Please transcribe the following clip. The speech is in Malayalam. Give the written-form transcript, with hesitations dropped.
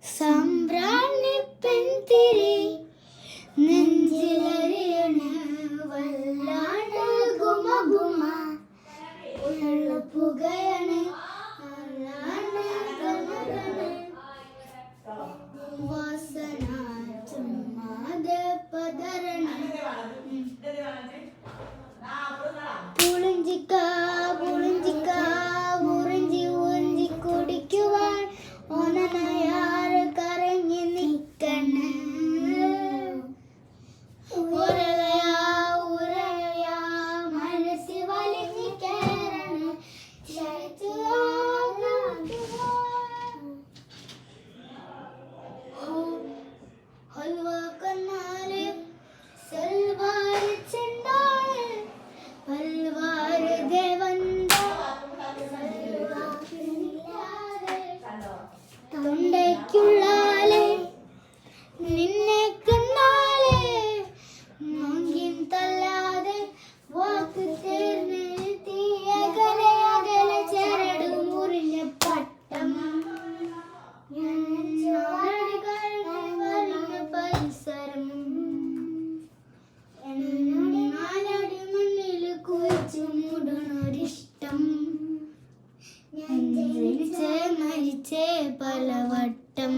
സാമ്പ്രാണി പെൺതിരി നെഞ്ചിലറിയണ വല്ലാണ്ട് ഗുമ ഗുമ ഉള്ള പുകയാണ് വാസന ചുമ്മാതെ പതരണ പുളിഞ്ചിക്ക പുളിഞ്ചിക്ക ഉറിഞ്ചി ഉറിഞ്ചി കുടിക്കുവാൻ ഓനയാർ കരഞ്ഞി നിക്കണ ഉരളയാ ഉരളയാ മനസ്സിൽ വലിഞ്ഞു കേറണ ഹൽവ കന്നാല് സൽവാർ ചെണ്ടാണ് പൽവാർ ദേവന്ത തൊണ്ടയ്ക്കുള്ളാലെ നിന്നെ കണ്ടാലേ മൊങ്കിൻ തല്ലാതെ വാക്ക് തീർന്ന് തീയകലെ അകലെ ചരടു മുറിഞ്ഞ പട്ടം വരുന്ന പരിസരം നാലടി മണ്ണിൽ കുഴിച്ചു മൂടണൊരിഷ്ടം ഞാൻ ജനിച്ചേ മരിച്ചേ പലവട്ടം.